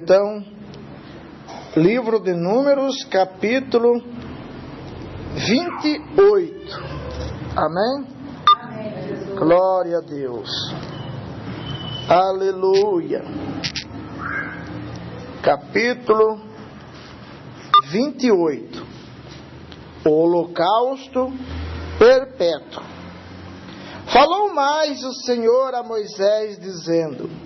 então, livro de Números, capítulo 28. Amém? Amém. Glória a Deus. Aleluia. Capítulo 28. O holocausto perpétuo. Falou mais o Senhor a Moisés, dizendo: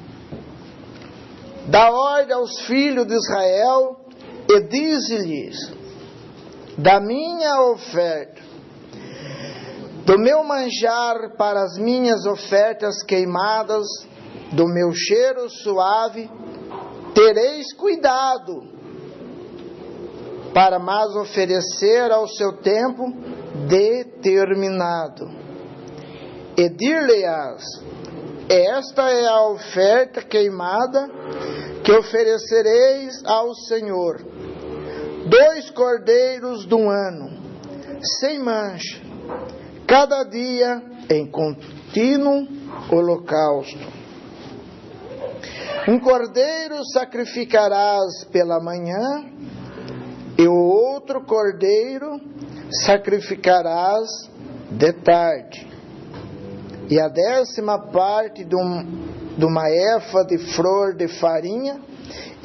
dá ordem aos filhos de Israel e dize-lhes: da minha oferta, do meu manjar para as minhas ofertas queimadas, do meu cheiro suave, tereis cuidado, para mais oferecer ao seu tempo determinado. E dir-lhe-ás: esta é a oferta queimada que oferecereis ao Senhor: 2 cordeiros de um ano, sem mancha, cada dia em contínuo holocausto. 1 cordeiro sacrificarás pela manhã, e o outro cordeiro sacrificarás de tarde. E a 10ª parte de uma efa de flor de farinha,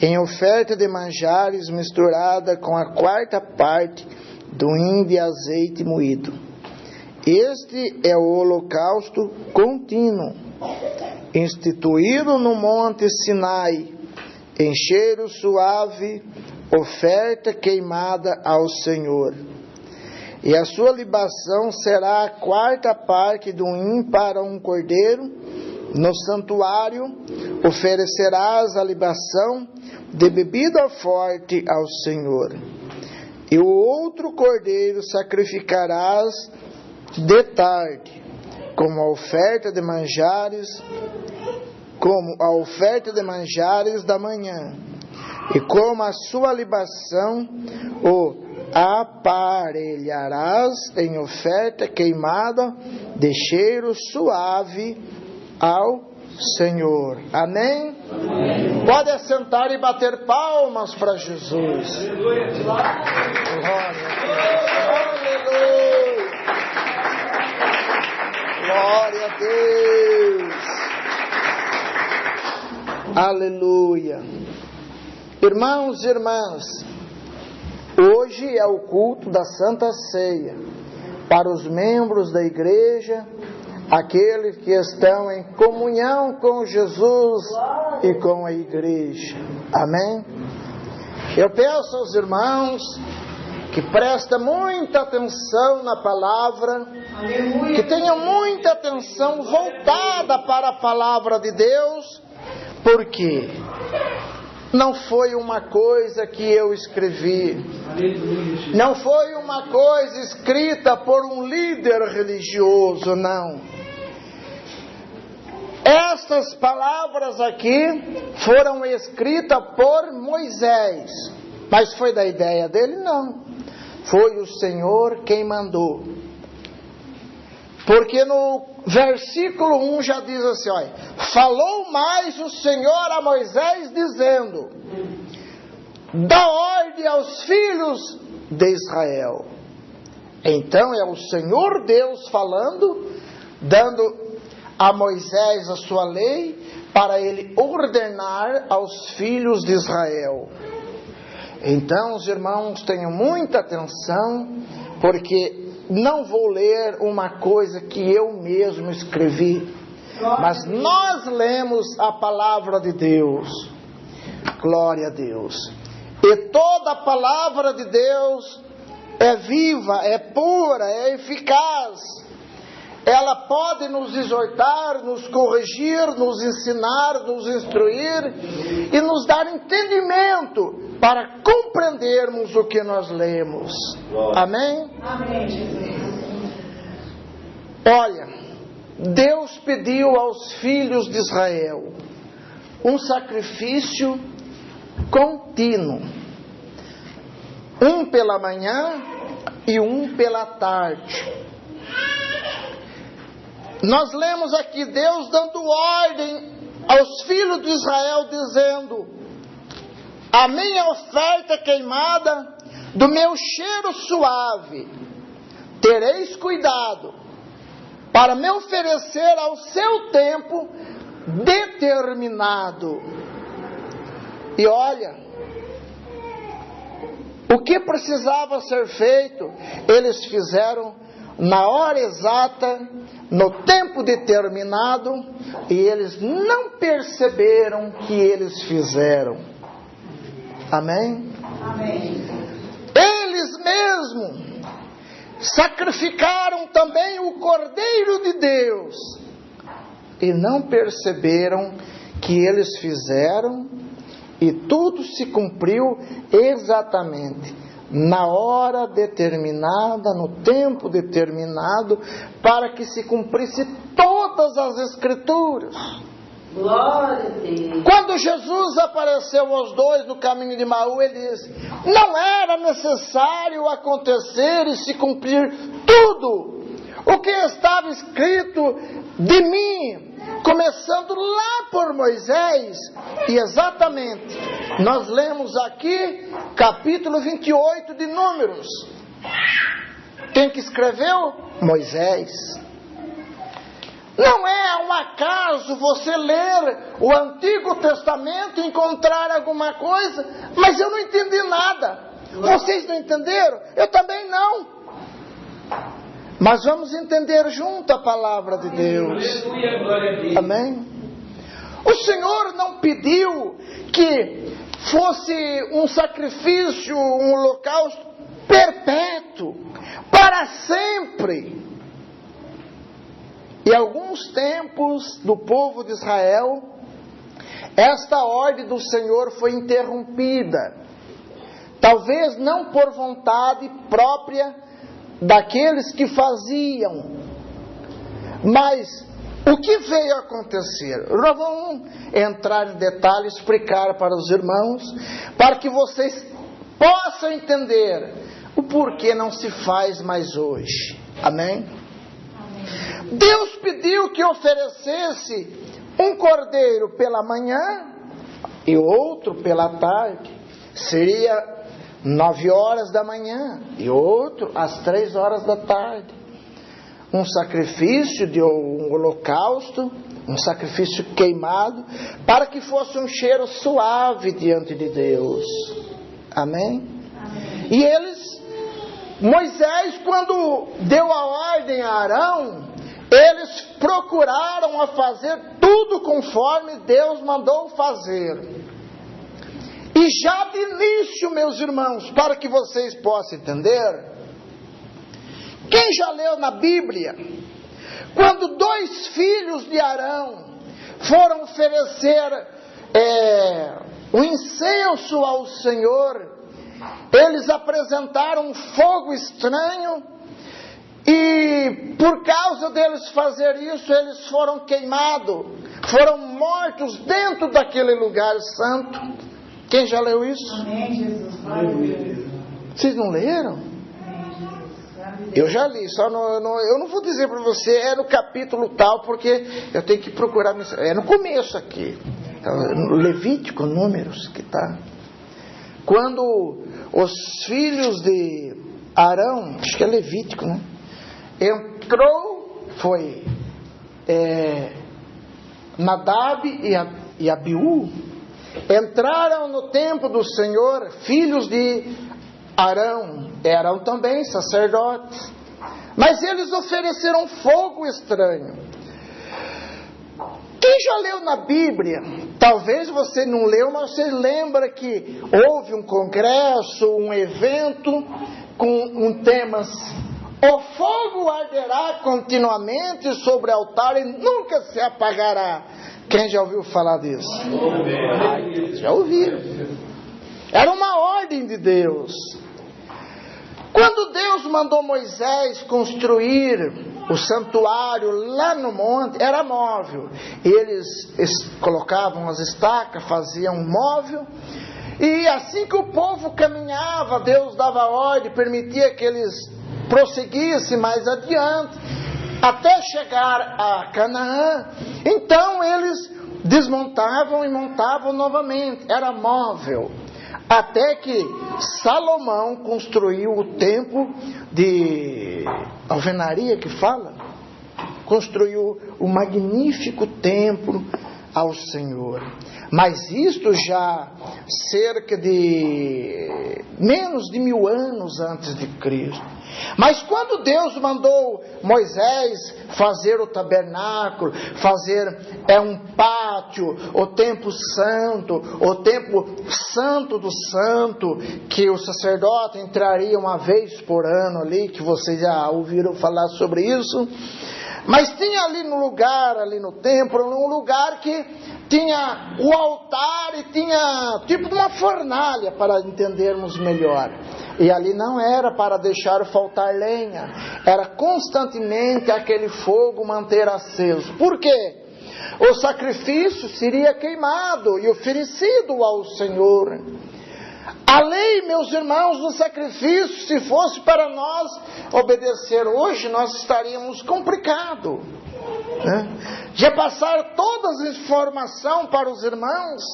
em oferta de manjares, misturada com a 4ª parte do hin de azeite moído. Este é o holocausto contínuo, instituído no monte Sinai, em cheiro suave, oferta queimada ao Senhor. E a sua libação será a 4ª parte do hin para um cordeiro. No santuário oferecerás a libação de bebida forte ao Senhor. E o outro cordeiro sacrificarás de tarde, como a oferta de manjares da manhã. E como a sua libação o aparelharás em oferta queimada de cheiro suave ao Senhor. Amém? Amém. Pode assentar e bater palmas para Jesus. Aleluia. Glória a Deus. Aleluia. Irmãos e irmãs, hoje é o culto da Santa Ceia para os membros da igreja, aqueles que estão em comunhão com Jesus e com a igreja. Amém? Eu peço aos irmãos que prestem muita atenção na palavra, que tenham muita atenção voltada para a palavra de Deus, porque não foi uma coisa que eu escrevi, não foi uma coisa escrita por um líder religioso, não. Estas palavras aqui foram escritas por Moisés, mas foi da ideia dele? Não. Foi o Senhor quem mandou. Porque no versículo 1 já diz assim, olha: falou mais o Senhor a Moisés, dizendo: dá ordem aos filhos de Israel. Então é o Senhor Deus falando, dando a Moisés a sua lei, para ele ordenar aos filhos de Israel. Então, os irmãos, tenham muita atenção, porque não vou ler uma coisa que eu mesmo escrevi, mas nós lemos a palavra de Deus. Glória a Deus. E toda a palavra de Deus é viva, é pura, é eficaz. Ela pode nos exortar, nos corrigir, nos ensinar, nos instruir e nos dar entendimento para compreendermos o que nós lemos. Amém? Amém. Olha, Deus pediu aos filhos de Israel um sacrifício contínuo. Um pela manhã e um pela tarde. Nós lemos aqui Deus dando ordem aos filhos de Israel, dizendo: a minha oferta queimada, do meu cheiro suave, tereis cuidado para me oferecer ao seu tempo determinado. E olha, o que precisava ser feito, eles fizeram na hora exata, no tempo determinado, e eles não perceberam que eles fizeram. Amém? Amém. Eles mesmos sacrificaram também o Cordeiro de Deus e não perceberam que eles fizeram, e tudo se cumpriu exatamente na hora determinada, no tempo determinado, para que se cumprisse todas as Escrituras. Glória a Deus. Quando Jesus apareceu aos dois no caminho de Emaú, ele disse: não era necessário acontecer e se cumprir tudo o que estava escrito de mim, começando lá por Moisés. E exatamente, nós lemos aqui capítulo 28 de Números. Quem que escreveu? Moisés. Não é um acaso você ler o Antigo Testamento e encontrar alguma coisa, mas eu não entendi nada. Vocês não entenderam? Eu também não. Mas vamos entender junto a palavra de Deus. Amém? O Senhor não pediu que fosse um sacrifício, um holocausto perpétuo, para sempre. E alguns tempos do povo de Israel, esta ordem do Senhor foi interrompida. Talvez não por vontade própria daqueles que faziam, mas o que veio a acontecer? Nós vamos entrar em detalhes, explicar para os irmãos, para que vocês possam entender o porquê não se faz mais hoje. Amém? Deus pediu que oferecesse um cordeiro pela manhã e outro pela tarde. Seria 9 horas da manhã e outro às 3 horas da tarde. Um sacrifício de um holocausto, um sacrifício queimado, para que fosse um cheiro suave diante de Deus. Amém? Amém. E Moisés, quando deu a ordem a Arão, eles procuraram a fazer tudo conforme Deus mandou fazer. E já de início, meus irmãos, para que vocês possam entender, quem já leu na Bíblia, quando 2 filhos de Arão foram oferecer o incenso ao Senhor, eles apresentaram um fogo estranho, e por causa deles fazer isso, eles foram queimados, foram mortos dentro daquele lugar santo. Quem já leu isso? Amém, Jesus. Vocês não leram? Amém, Jesus. Eu já li, só eu não vou dizer para você, é no capítulo tal, porque eu tenho que procurar, é no começo aqui, no Levítico, Números, que está. Quando os filhos de Arão, acho que é Levítico, né? Foi Nadab e Abiú, entraram no templo do Senhor, filhos de Arão, eram também sacerdotes, mas eles ofereceram fogo estranho. Quem já leu na Bíblia, talvez você não leu, mas você lembra que houve um congresso, um evento com temas: o fogo arderá continuamente sobre o altar e nunca se apagará. Quem já ouviu falar disso? Já ouviram. Era uma ordem de Deus. Quando Deus mandou Moisés construir o santuário lá no monte, era móvel. Eles colocavam as estacas, faziam um móvel. E assim que o povo caminhava, Deus dava ordem, permitia que eles prosseguissem mais adiante, até chegar a Canaã. Então eles desmontavam e montavam novamente. Era móvel. Até que Salomão construiu o templo de alvenaria que fala. Construiu o magnífico templo ao Senhor. Mas isto já cerca de menos de 1000 anos antes de Cristo. Mas quando Deus mandou Moisés fazer o tabernáculo, fazer um pátio, o templo santo do santo, que o sacerdote entraria uma vez por ano ali, que vocês já ouviram falar sobre isso. Mas tinha ali no lugar, ali no templo, um lugar que tinha o altar e tinha tipo uma fornalha, para entendermos melhor. E ali não era para deixar faltar lenha, era constantemente aquele fogo manter aceso. Por quê? O sacrifício seria queimado e oferecido ao Senhor. A lei, meus irmãos, do sacrifício, se fosse para nós obedecer hoje, nós estaríamos complicados. Já passar toda a informação para os irmãos,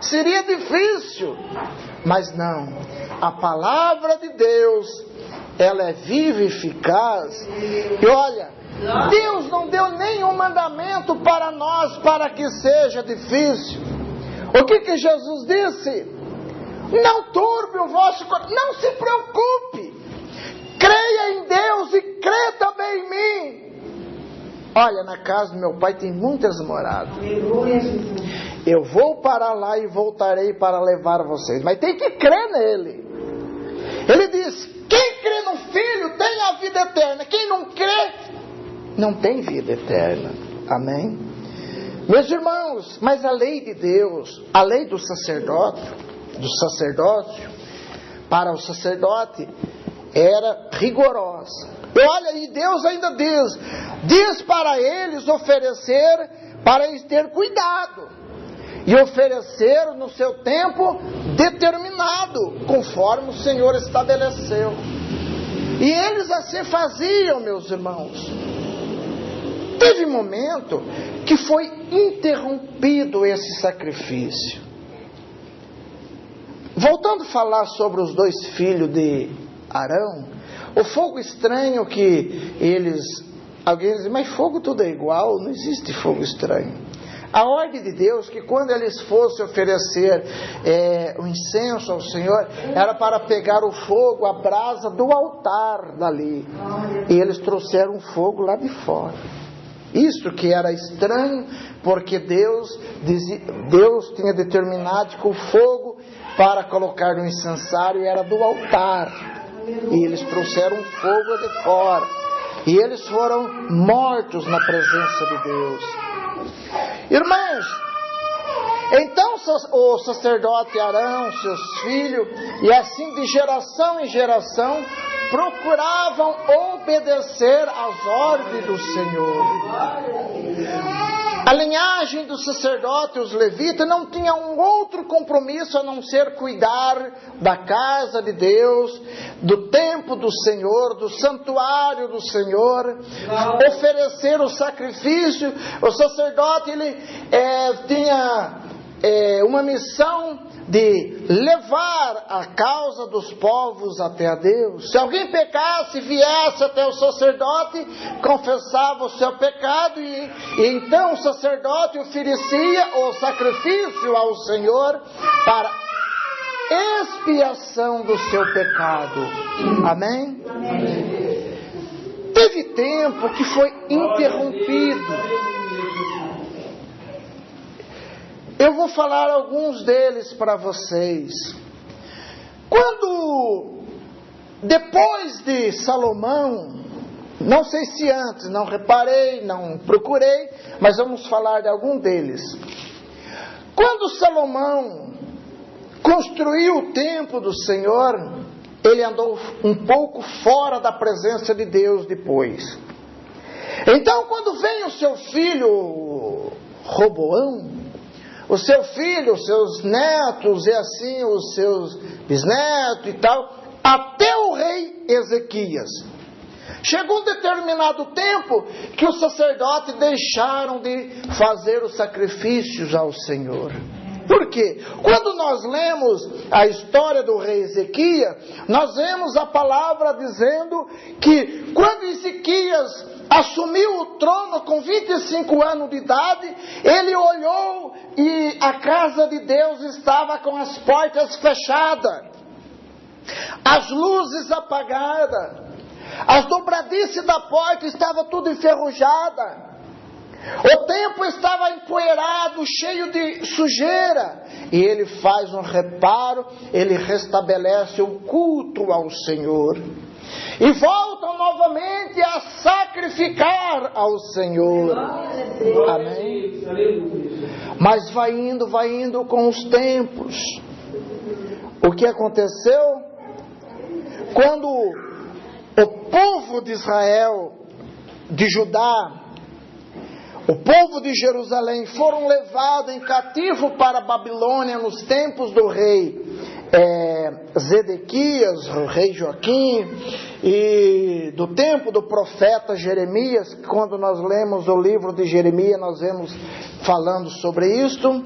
seria difícil. Mas não, a palavra de Deus, ela é viva e eficaz. E olha, Deus não deu nenhum mandamento para nós para que seja difícil. O que Jesus disse? Não turbe o vosso coração, não se preocupe. Creia em Deus e crê também em mim. Olha, na casa do meu pai tem muitas moradas. Eu vou para lá e voltarei para levar vocês. Mas tem que crer nele. Ele diz, quem crê no Filho tem a vida eterna. Quem não crê, não tem vida eterna. Amém? Meus irmãos, mas a lei de Deus, a lei do sacerdócio, para o sacerdote, era rigorosa. E olha, e Deus ainda diz para eles oferecer, para eles ter cuidado, e oferecer no seu tempo determinado, conforme o Senhor estabeleceu. E eles assim faziam, meus irmãos. Teve momento que foi interrompido esse sacrifício. Voltando a falar sobre os 2 filhos de Arão, o fogo estranho que alguém diz, mas fogo tudo é igual, não existe fogo estranho. A ordem de Deus, que quando eles fossem oferecer o incenso ao Senhor, era para pegar o fogo, a brasa do altar dali. E eles trouxeram fogo lá de fora. Isso que era estranho, porque Deus tinha determinado que o fogo para colocar no incensário era do altar. E eles trouxeram fogo de fora. E eles foram mortos na presença de Deus. Irmãos, então o sacerdote Arão, seus filhos, e assim de geração em geração, procuravam obedecer às ordens do Senhor. A linhagem do sacerdote, os levitas, não tinha um outro compromisso a não ser cuidar da casa de Deus, do templo do Senhor, do santuário do Senhor, oferecer o sacrifício. O sacerdote tinha uma missão de levar a causa dos povos até a Deus. Se alguém pecasse, viesse até o sacerdote, confessava o seu pecado e então o sacerdote oferecia o sacrifício ao Senhor para expiação do seu pecado. Amém? Amém. Teve tempo que foi interrompido. Eu vou falar alguns deles para vocês. Depois de Salomão, não sei se antes, não reparei, não procurei, mas vamos falar de algum deles. Quando Salomão construiu o templo do Senhor, ele andou um pouco fora da presença de Deus depois. Então, quando vem o seu filho Roboão, o seu filho, os seus netos e assim os seus bisnetos e tal, até o rei Ezequias. Chegou um determinado tempo que os sacerdotes deixaram de fazer os sacrifícios ao Senhor. Por Por quê? Quando nós lemos a história do rei Ezequias, nós vemos a palavra dizendo que quando Ezequias assumiu o trono com 25 anos de idade, ele olhou e a casa de Deus estava com as portas fechadas, as luzes apagadas, as dobradiças da porta estavam tudo enferrujada. O templo estava empoeirado, cheio de sujeira. E ele faz um reparo, ele restabelece o culto ao Senhor. E voltam novamente a sacrificar ao Senhor. Amém? Mas vai indo com os tempos. O que aconteceu? Quando o povo de Israel, de Judá, o povo de Jerusalém foram levados em cativo para a Babilônia nos tempos do rei Zedequias, o rei Joaquim, e do tempo do profeta Jeremias. Quando nós lemos o livro de Jeremias, nós vemos falando sobre isto.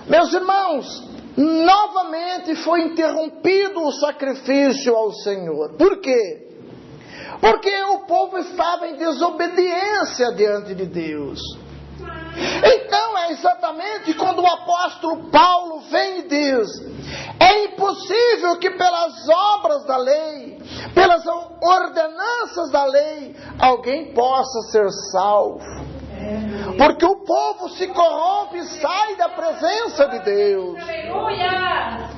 Meus irmãos, novamente foi interrompido o sacrifício ao Senhor. Por quê? Porque o povo estava em desobediência diante de Deus. Então é exatamente quando o apóstolo Paulo vem e diz: é impossível que pelas obras da lei, pelas ordenanças da lei, alguém possa ser salvo. Porque o povo se corrompe e sai da presença de Deus. Aleluia!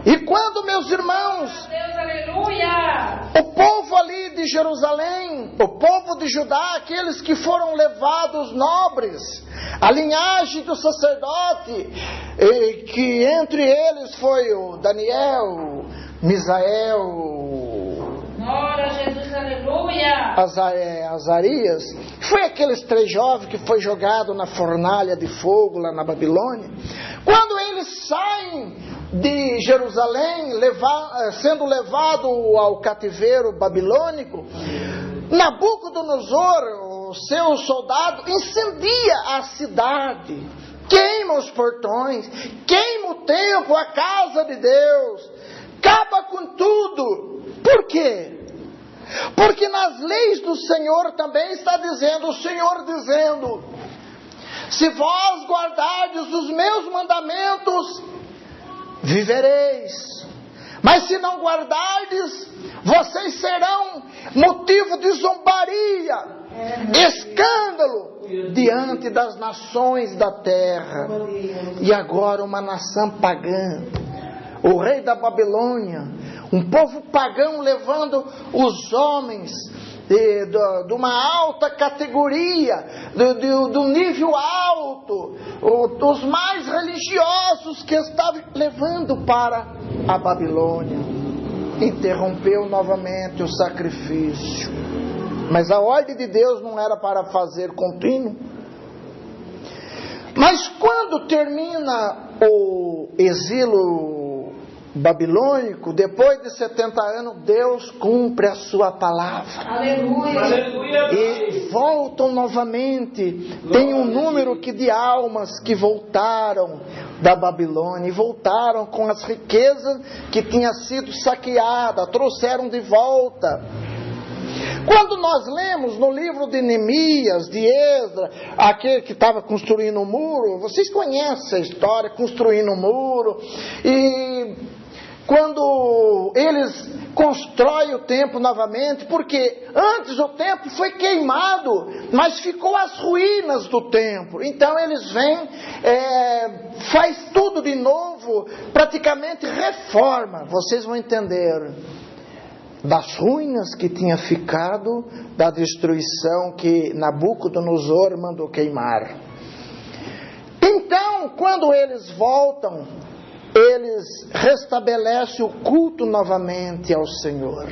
E quando, meus irmãos, Deus, aleluia! o povo ali de Jerusalém, o povo de Judá, aqueles que foram levados nobres, a linhagem do sacerdote, que entre eles foi o Daniel, Misael, Glória a Jesus, aleluia! Azarias, foi aqueles 3 jovens que foi jogado na fornalha de fogo lá na Babilônia. Quando eles saem de Jerusalém, sendo levado ao cativeiro babilônico, Nabucodonosor, o seu soldado, incendia a cidade, queima os portões, queima o templo, a casa de Deus, acaba com tudo. Por quê? Porque nas leis do Senhor também está dizendo, o Senhor dizendo: se vós guardardes os meus mandamentos, vivereis. Mas se não guardardes, vocês serão motivo de zombaria, escândalo diante das nações da terra. E agora uma nação pagã, o rei da Babilônia, um povo pagão levando os homens de uma alta categoria, do nível alto, os mais religiosos, que estavam levando para a Babilônia. Interrompeu novamente o sacrifício. Mas a ordem de Deus não era para fazer contínuo. Mas quando termina o exílio babilônico, depois de 70 anos, Deus cumpre a sua palavra. Aleluia! E voltam novamente. Tem um número de almas que voltaram da Babilônia, e voltaram com as riquezas que tinham sido saqueadas, trouxeram de volta. Quando nós lemos no livro de Neemias, de Esdras, aquele que estava construindo um muro, vocês conhecem a história, construindo um muro, e quando eles constroem o templo novamente, porque antes o templo foi queimado, mas ficou as ruínas do templo. Então eles vêm, faz tudo de novo, praticamente reforma. Vocês vão entender das ruínas que tinha ficado, da destruição que Nabucodonosor mandou queimar. Então, quando eles voltam, eles restabelecem o culto novamente ao Senhor.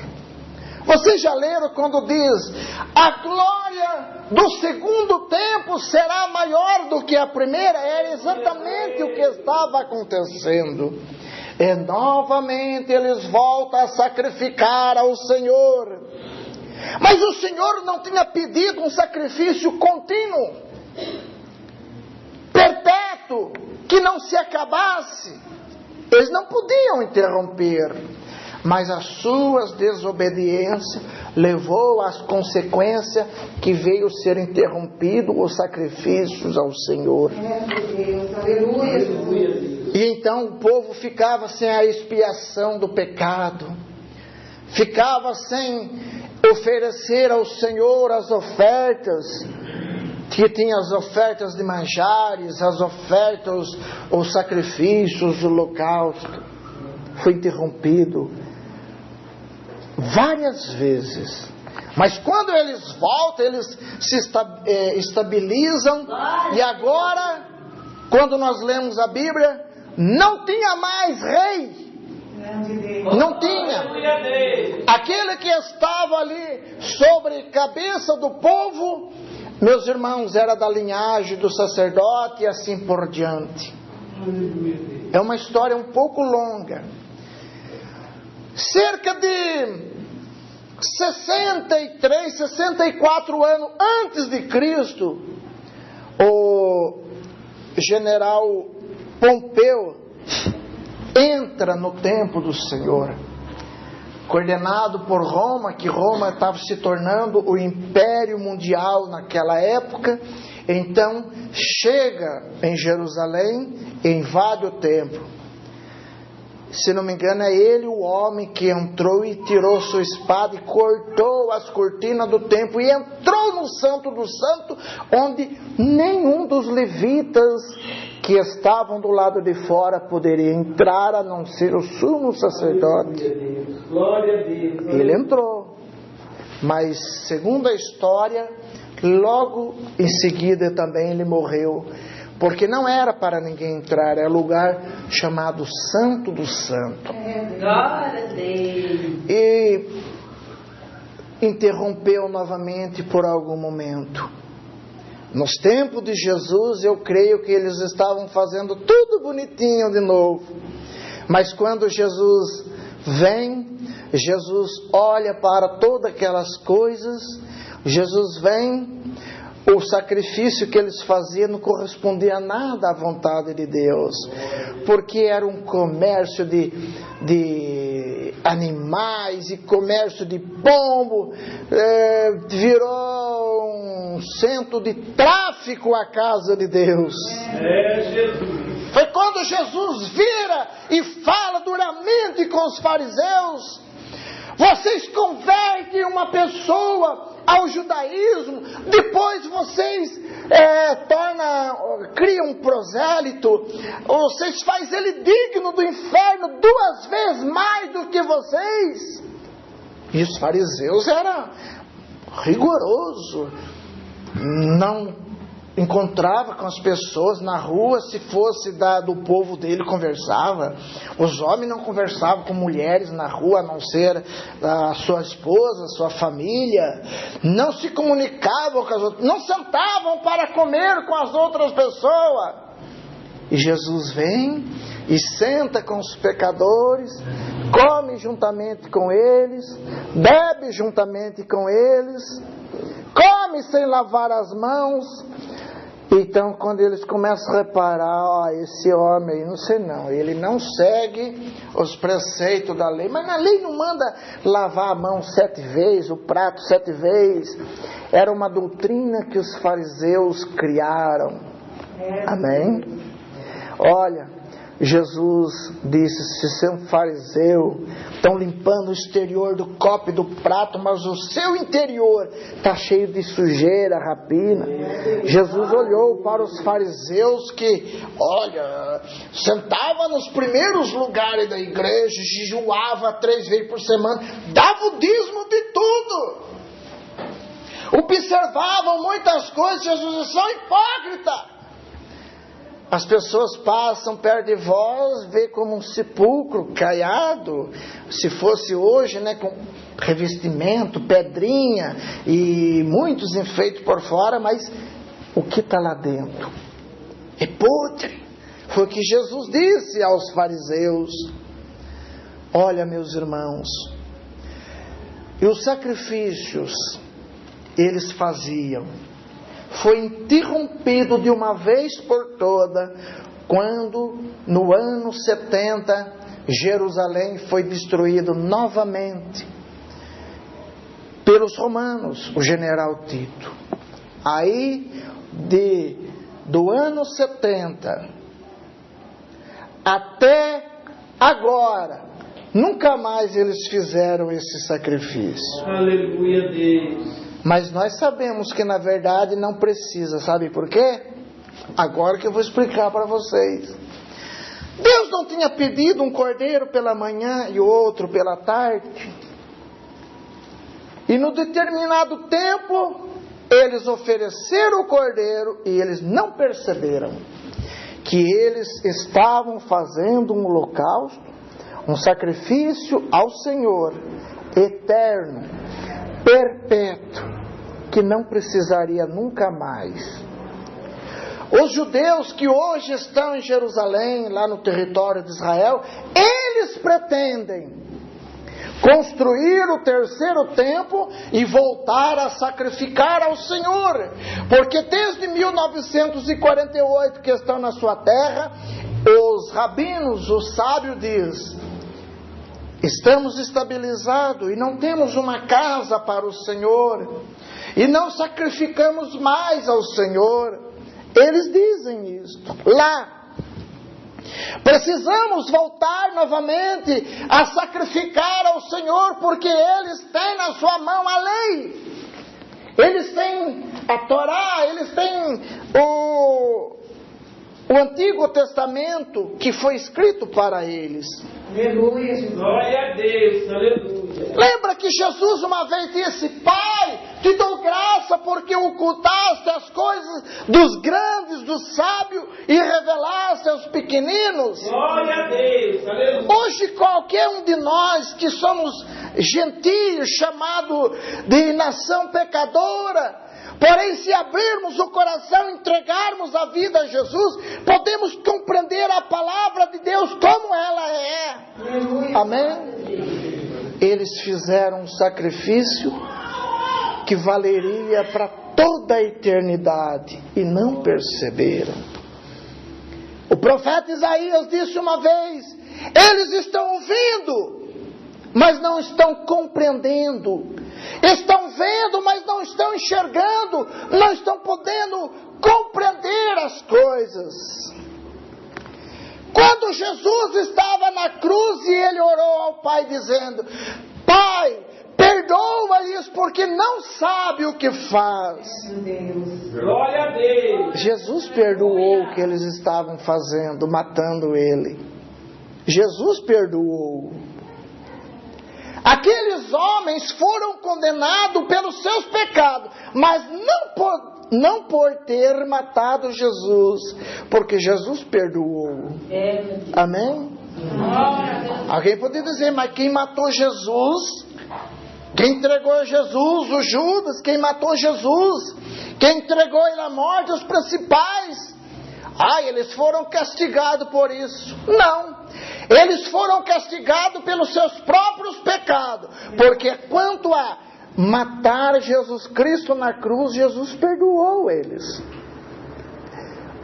Vocês já leram quando diz: a glória do segundo templo será maior do que a primeira? Era exatamente o que estava acontecendo. E novamente eles voltam a sacrificar ao Senhor. Mas o Senhor não tinha pedido um sacrifício contínuo, perpétuo. decreto que não se acabasse. Eles não podiam interromper, mas as suas desobediências levou às consequências que veio ser interrompido os sacrifícios ao Senhor. E então o povo ficava sem a expiação do pecado, ficava sem oferecer ao Senhor as ofertas, que tinha as ofertas de manjares, as ofertas, os sacrifícios, o holocausto. Foi interrompido várias vezes. Mas quando eles voltam, eles se estabilizam. E agora, quando nós lemos a Bíblia, não tinha mais rei. Não tinha. Aquele que estava ali sobre a cabeça do povo, meus irmãos, era da linhagem do sacerdote e assim por diante. É uma história um pouco longa. Cerca de 63, 64 anos antes de Cristo, o general Pompeu entra no templo do Senhor, coordenado por Roma, que Roma estava se tornando o império mundial naquela época. Então chega em Jerusalém e invade o templo. Se não me engano, é ele o homem que entrou e tirou sua espada e cortou as cortinas do templo e entrou no Santo do Santo, onde nenhum dos levitas que estavam do lado de fora poderia entrar, a não ser o sumo sacerdote. Ele entrou, mas segundo a história, logo em seguida também ele morreu, porque não era para ninguém entrar, é lugar chamado Santo do Santo. E interrompeu novamente por algum momento. Nos tempos de Jesus, eu creio que eles estavam fazendo tudo bonitinho de novo. Mas quando Jesus vem, Jesus olha para todas aquelas coisas, Jesus vem, o sacrifício que eles faziam não correspondia nada à vontade de Deus, porque era um comércio de animais e comércio de pombo, virou um centro de tráfico a casa de Deus. Foi quando Jesus vira e fala duramente com os fariseus: vocês convertem uma pessoa ao judaísmo, depois vocês criam um prosélito, vocês fazem ele digno do inferno 2 vezes mais do que vocês. E os fariseus eram rigorosos, não encontrava com as pessoas na rua, se fosse do povo dele, conversava. Os homens não conversavam com mulheres na rua, a não ser a sua esposa, a sua família. Não se comunicavam com as outras, não sentavam para comer com as outras pessoas. E Jesus vem e senta com os pecadores, come juntamente com eles, bebe juntamente com eles, come sem lavar as mãos. Então, quando eles começam a reparar, esse homem aí, não sei não, ele não segue os preceitos da lei, mas na lei não manda lavar a mão 7 vezes, o prato 7 vezes. Era uma doutrina que os fariseus criaram. Amém? Olha, Jesus disse: se você é um fariseu, estão limpando o exterior do copo e do prato, mas o seu interior está cheio de sujeira, rapina. Jesus olhou para os fariseus que, olha, sentava nos primeiros lugares da igreja, jejuava 3 vezes por semana, dava o dízimo de tudo, observavam muitas coisas. Jesus disse: são hipócritas. As pessoas passam perto de vós, vê como um sepulcro caiado, se fosse hoje, com revestimento, pedrinha e muitos enfeites por fora, mas o que está lá dentro é podre. Foi o que Jesus disse aos fariseus. Olha, meus irmãos, e os sacrifícios eles faziam foi interrompido de uma vez por toda, quando no ano 70 Jerusalém foi destruído novamente pelos romanos, o general Tito. Aí do ano 70 até agora, nunca mais eles fizeram esse sacrifício. Aleluia, Deus. Mas nós sabemos que na verdade não precisa, sabe por quê? Agora que eu vou explicar para vocês. Deus não tinha pedido um cordeiro pela manhã e outro pela tarde. E no determinado tempo, eles ofereceram o cordeiro e eles não perceberam que eles estavam fazendo um holocausto, um sacrifício ao Senhor, eterno, perpétuo, que não precisaria nunca mais. Os judeus que hoje estão em Jerusalém, lá no território de Israel, eles pretendem construir o terceiro templo e voltar a sacrificar ao Senhor, porque desde 1948 que estão na sua terra, os rabinos, os sábios dizem: estamos estabilizados e não temos uma casa para o Senhor, e não sacrificamos mais ao Senhor. Eles dizem isto lá. Precisamos voltar novamente a sacrificar ao Senhor, porque eles têm na sua mão a lei. Eles têm a Torá, eles têm o Antigo Testamento que foi escrito para eles. Aleluia. Glória a Deus. Aleluia. Lembra que Jesus uma vez disse: Pai, te dou graça porque ocultaste as coisas dos grandes, dos sábios, e revelaste aos pequeninos. Glória a Deus. Aleluia. Hoje qualquer um de nós que somos gentios, chamado de nação pecadora, porém se abrirmos o coração, entregarmos a vida a Jesus, podemos compreender a palavra de Deus como ela é. Amém? Eles fizeram um sacrifício que valeria para toda a eternidade e não perceberam. O profeta Isaías disse uma vez: eles estão ouvindo, mas não estão compreendendo. Estão vendo, mas não estão enxergando, não estão podendo compreender as coisas. Quando Jesus estava na cruz e ele orou ao Pai dizendo: Pai, perdoa-lhes porque não sabe o que faz. Glória a Deus. Jesus perdoou o que eles estavam fazendo, matando ele. Jesus perdoou. Aqueles homens foram condenados pelos seus pecados, mas não por ter matado Jesus, porque Jesus perdoou. Amém? Alguém pode dizer: mas quem matou Jesus? Quem entregou Jesus? O Judas. Quem matou Jesus? Quem entregou ele à morte? Os principais. Eles foram castigados por isso. Não. Eles foram castigados pelos seus próprios pecados. Porque quanto a matar Jesus Cristo na cruz, Jesus perdoou eles.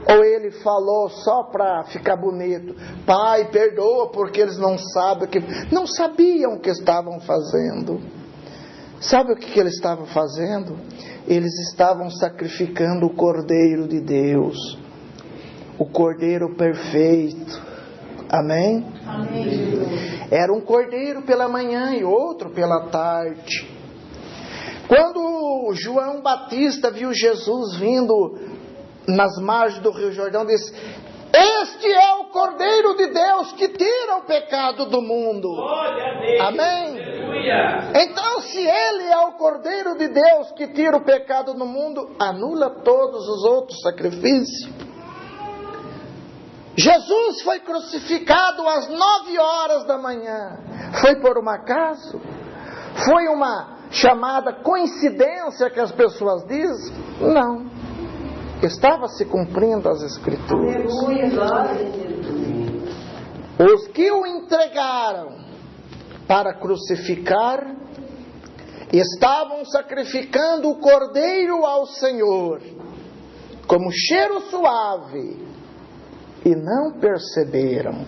Ou ele falou só para ficar bonito: Pai, perdoa porque eles não sabem o que... Não sabiam o que estavam fazendo. Sabe o que eles estavam fazendo? Eles estavam sacrificando o Cordeiro de Deus. O Cordeiro perfeito. Amém? Amém. Era um cordeiro pela manhã e outro pela tarde. Quando João Batista viu Jesus vindo nas margens do Rio Jordão, disse: este é o Cordeiro de Deus que tira o pecado do mundo. Glória a Deus. Amém? Aleluia. Então, se ele é o Cordeiro de Deus que tira o pecado do mundo, anula todos os outros sacrifícios. Jesus foi crucificado às 9h da manhã. Foi por um acaso? Foi uma chamada coincidência que as pessoas dizem? Não. Estava se cumprindo as Escrituras. Os que o entregaram para crucificar estavam sacrificando o Cordeiro ao Senhor. como cheiro suave, e não perceberam.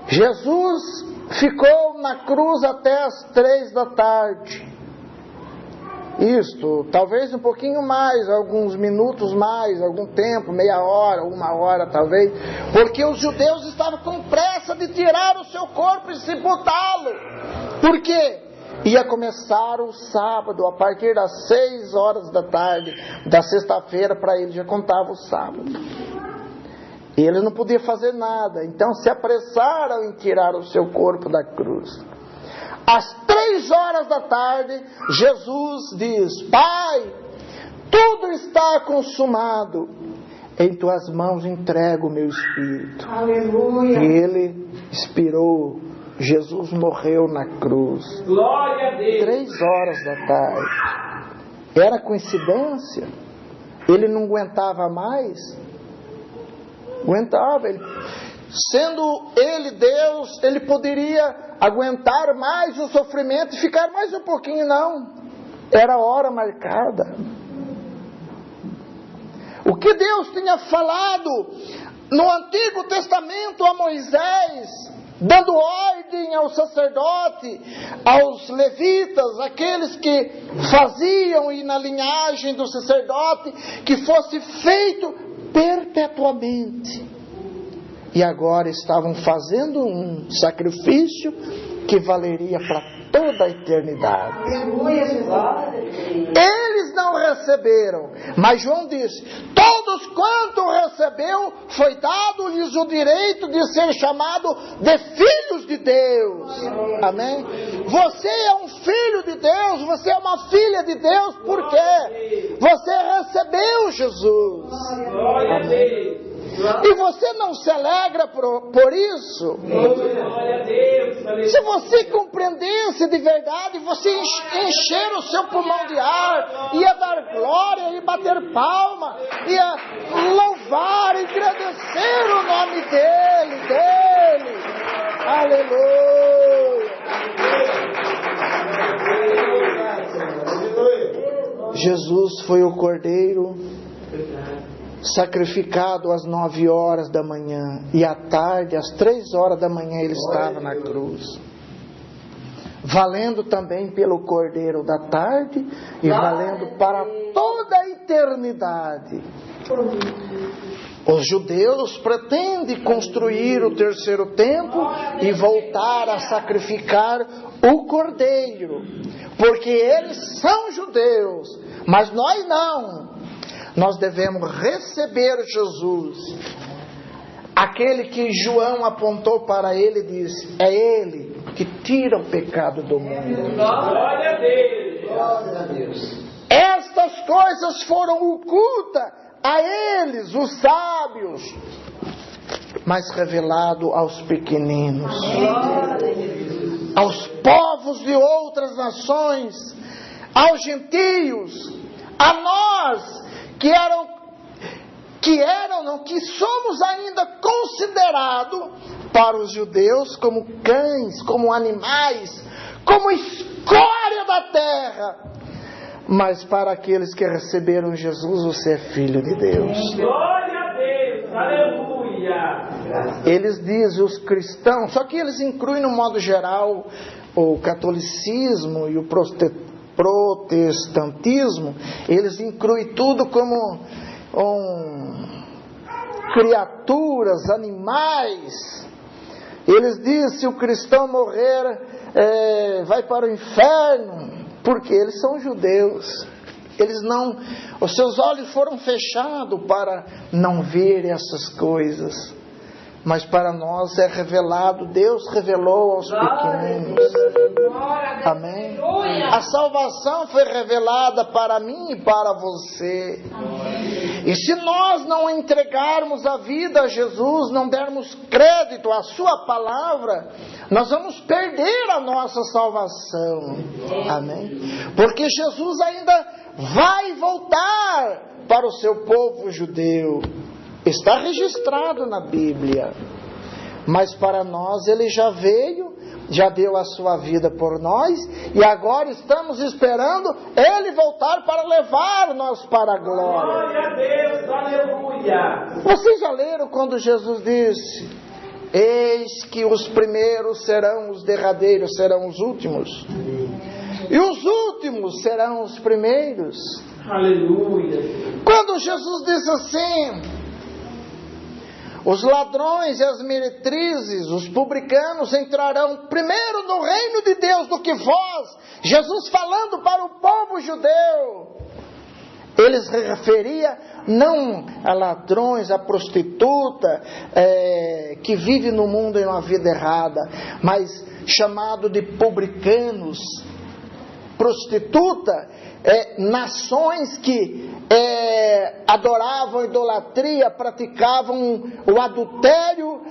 Jesus ficou na cruz até as 3 da tarde. Isto, talvez um pouquinho mais, alguns minutos mais, algum tempo, meia hora, 1 hora talvez, porque os judeus estavam com pressa de tirar o seu corpo e sepultá-lo. Por quê? Ia começar o sábado, a partir das 6 horas da tarde, da sexta-feira, para ele já contava o sábado. E ele não podia fazer nada, então se apressaram em tirar o seu corpo da cruz. Às 3 horas da tarde, Jesus diz: Pai, tudo está consumado, em tuas mãos entrego o meu espírito. Aleluia. E ele expirou, Jesus morreu na cruz. Glória a Deus. 3 horas da tarde. Era coincidência? Ele não aguentava mais? Aguentava. Sendo ele Deus, ele poderia aguentar mais o sofrimento e ficar mais um pouquinho, não. Era a hora marcada. O que Deus tinha falado no Antigo Testamento a Moisés, dando ordem ao sacerdote, aos levitas, aqueles que faziam e na linhagem do sacerdote, que fosse feito perpetuamente. E agora estavam fazendo um sacrifício que valeria para toda a eternidade. Eles não receberam, mas João disse: todos quanto recebeu, foi dado-lhes o direito de ser chamado de filhos de Deus. Amém? Você é um filho de Deus, você é uma filha de Deus, por quê? Você recebeu Jesus. Amém? E você não se alegra por isso? Glória a Deus. Se você compreendesse de verdade, você encher o seu pulmão de ar, ia dar glória, ia bater palma, ia louvar, agradecer o nome dele. Aleluia. Jesus foi o Cordeiro sacrificado às 9 horas da manhã, e à tarde, às 3 horas da manhã, ele estava na cruz, valendo também pelo Cordeiro da tarde e valendo para toda a eternidade. Os judeus pretendem construir o terceiro templo e voltar a sacrificar o Cordeiro, porque eles são judeus, mas nós não. Nós devemos receber Jesus, aquele que João apontou para ele e disse: é ele que tira o pecado do mundo. Glória a Deus. Glória a Deus. Estas coisas foram ocultas a eles, os sábios, mas revelado aos pequeninos, aos povos de outras nações, aos gentios, a nós que somos ainda considerados para os judeus como cães, como animais, como escória da terra. Mas para aqueles que receberam Jesus, você é filho de Deus. Glória a Deus. Aleluia. Eles dizem, os cristãos, só que eles incluem no modo geral o catolicismo e o protestantismo, eles incluem tudo como criaturas, animais. Eles dizem: se o cristão morrer, vai para o inferno, porque eles são judeus. Eles não, os seus olhos foram fechados para não ver essas coisas. Mas para nós é revelado, Deus revelou aos pequeninos. Amém? A salvação foi revelada para mim e para você. E se nós não entregarmos a vida a Jesus, não dermos crédito à sua palavra, nós vamos perder a nossa salvação. Amém? Porque Jesus ainda vai voltar para o seu povo judeu. Está registrado na Bíblia. Mas para nós ele já veio, já deu a sua vida por nós, e agora estamos esperando ele voltar voltar para levar-nos para a glória. Glória a Deus, aleluia. Vocês já leram quando Jesus disse: eis que os primeiros serão os derradeiros, serão os últimos, e os últimos serão os primeiros. Aleluia. Quando Jesus disse assim: os ladrões e as meretrizes, os publicanos entrarão primeiro no reino de Deus do que vós, Jesus falando para o povo judeu, ele se referia não a ladrões, a prostituta, que vive no mundo em uma vida errada, mas chamado de publicanos. Prostituta, nações que adoravam idolatria, praticavam o adultério,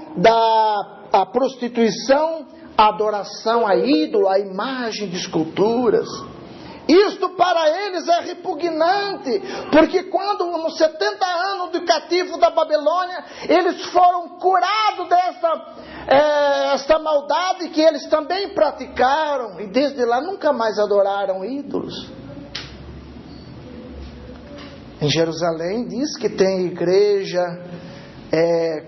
a prostituição, a adoração a ídolo, a imagem de esculturas. Isto para eles é repugnante, porque quando nos 70 anos do cativo da Babilônia, eles foram curados dessa maldade que eles também praticaram, e desde lá nunca mais adoraram ídolos. Em Jerusalém diz que tem igreja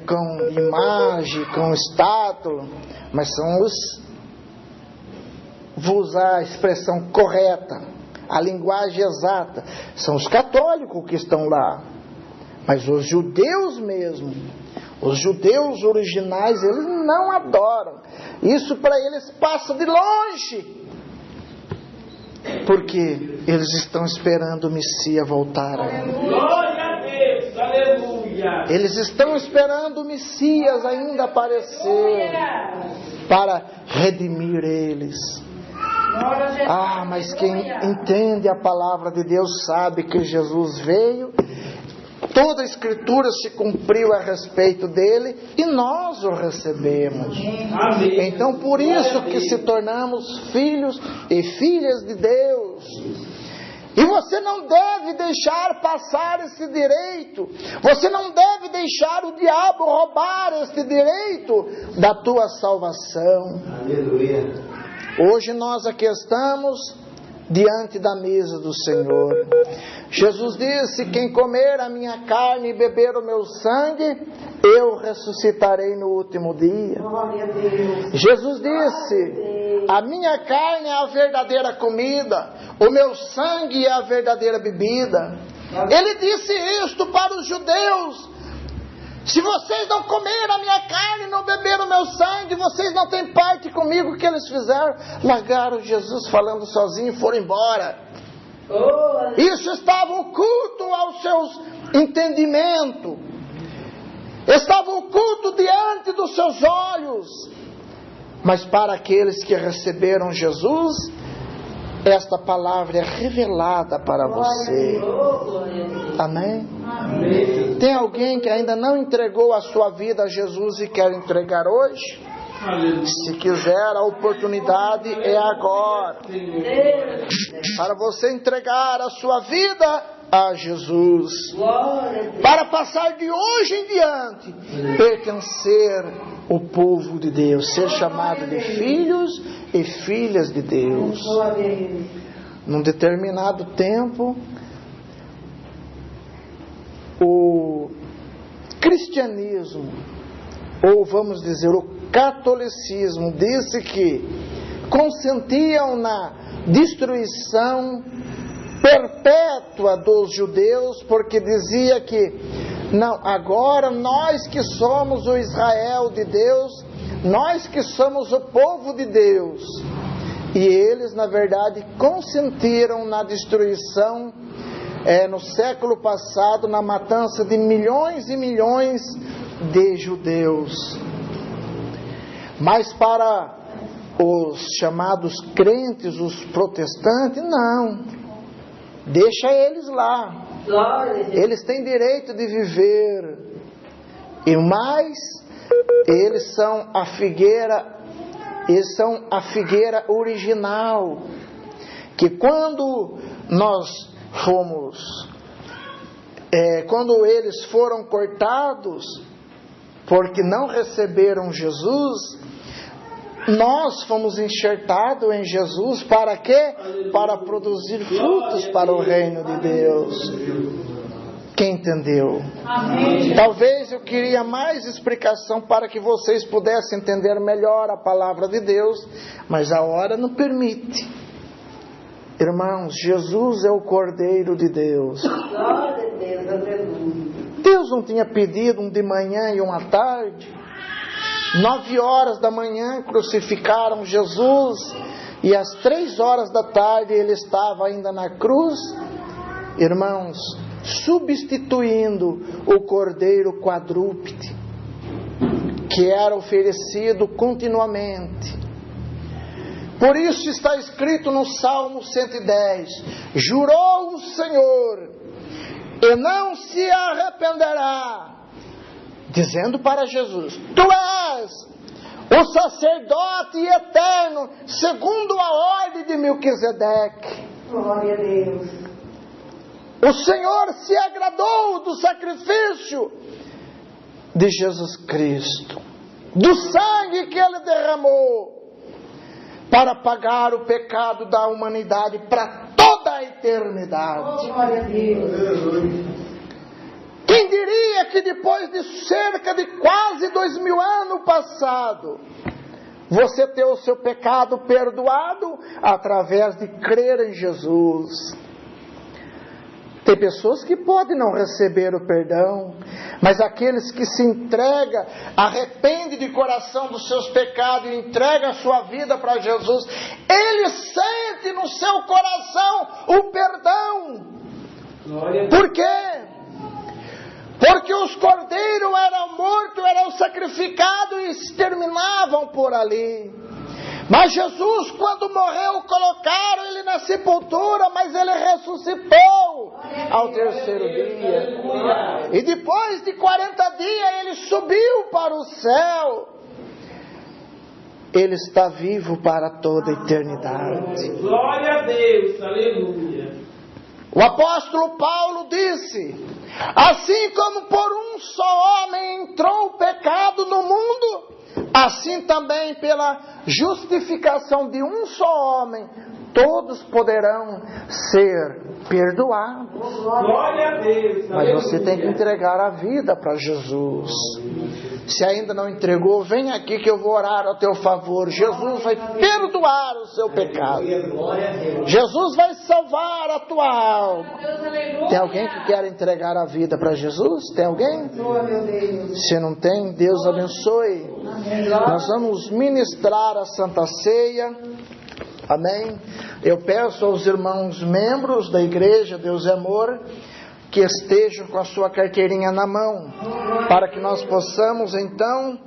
com imagem, com estátua, mas são vou usar a expressão correta, a linguagem exata, são os católicos que estão lá. Mas os judeus mesmo, os judeus originais, eles não adoram. Isso para eles passa de longe, porque eles estão esperando o Messias voltar. Glória a Deus, aleluia. Eles estão esperando o Messias ainda aparecer para redimir eles. Mas quem entende a palavra de Deus sabe que Jesus veio, toda a Escritura se cumpriu a respeito dele e nós o recebemos. Amém. Então por isso que se tornamos filhos e filhas de Deus. E você não deve deixar passar esse direito. Você não deve deixar o diabo roubar esse direito da tua salvação. Aleluia. Hoje nós aqui estamos diante da mesa do Senhor. Jesus disse: quem comer a minha carne e beber o meu sangue, eu ressuscitarei no último dia. Jesus disse: a minha carne é a verdadeira comida, o meu sangue é a verdadeira bebida. Ele disse isto para os judeus: se vocês não comerem a minha carne e não beberam o meu sangue, vocês não têm parte comigo. O que eles fizeram? Largaram Jesus falando sozinho e foram embora. Isso estava oculto aos seus entendimentos. Estava oculto diante dos seus olhos. Mas para aqueles que receberam Jesus, esta palavra é revelada para você. Amém? Amém. Tem alguém que ainda não entregou a sua vida a Jesus e quer entregar hoje? Aleluia. Se quiser, a oportunidade é agora. Para você entregar a sua vida a Jesus. Para passar de hoje em diante, pertencer ao povo de Deus. Ser chamado de filhos e filhas de Deus. Num determinado tempo, o cristianismo, ou vamos dizer, o catolicismo, disse que consentiam na destruição perpétua dos judeus, porque dizia que não, agora nós que somos o Israel de Deus, nós que somos o povo de Deus, e eles na verdade consentiram na destruição no século passado, na matança de milhões e milhões de judeus. Mas para os chamados crentes, os protestantes, não. Deixa eles lá. Eles têm direito de viver. E mais, eles são a figueira original. Que quando eles foram cortados, porque não receberam Jesus, Nós fomos enxertados em Jesus para quê? Para produzir frutos para o reino de Deus. Quem entendeu? Amém. Talvez eu queria mais explicação para que vocês pudessem entender melhor a palavra de Deus, mas a hora não permite. Irmãos, Jesus é o Cordeiro de Deus. Glória a Deus, aleluia. Deus não tinha pedido um de manhã e um à tarde? 9 horas da manhã crucificaram Jesus e às 3 horas da tarde ele estava ainda na cruz. Irmãos, substituindo o cordeiro quadrúpede que era oferecido continuamente. Por isso está escrito no Salmo 110: jurou o Senhor e não se arrependerá, dizendo para Jesus: tu és o sacerdote eterno, segundo a ordem de Melquisedeque. Glória a Deus. O Senhor se agradou do sacrifício de Jesus Cristo, do sangue que Ele derramou, para pagar o pecado da humanidade para toda a eternidade. Glória a Deus. Quem diria que depois de cerca de quase 2000 anos passados, você ter o seu pecado perdoado através de crer em Jesus? Tem pessoas que podem não receber o perdão, mas aqueles que se entregam, arrependem de coração dos seus pecados e entregam a sua vida para Jesus, ele sente no seu coração o perdão. Por quê? Porque os cordeiros eram mortos, eram sacrificados e exterminavam por ali. Mas Jesus, quando morreu, colocaram ele na sepultura, mas ele ressuscitou ao terceiro dia. E depois de 40 dias, ele subiu para o céu. Ele está vivo para toda a eternidade. Glória a Deus, aleluia. O apóstolo Paulo disse: assim como por um só homem entrou o pecado no mundo, assim também pela justificação de um só homem, todos poderão ser perdoados. Glória a Deus, Mas você tem que entregar a vida para Jesus. Se ainda não entregou, vem aqui que eu vou orar a teu favor. Jesus vai perdoar o seu pecado. Jesus vai salvar a tua alma. Deus, aleluia. Tem alguém que quer entregar a vida para Jesus? Tem alguém? Glória a Deus. Se não tem, Deus abençoe. Nós vamos ministrar a Santa Ceia. Amém? Eu peço aos irmãos membros da igreja Deus é Amor que estejam com a sua carteirinha na mão, para que nós possamos então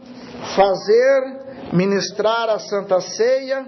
ministrar a Santa Ceia.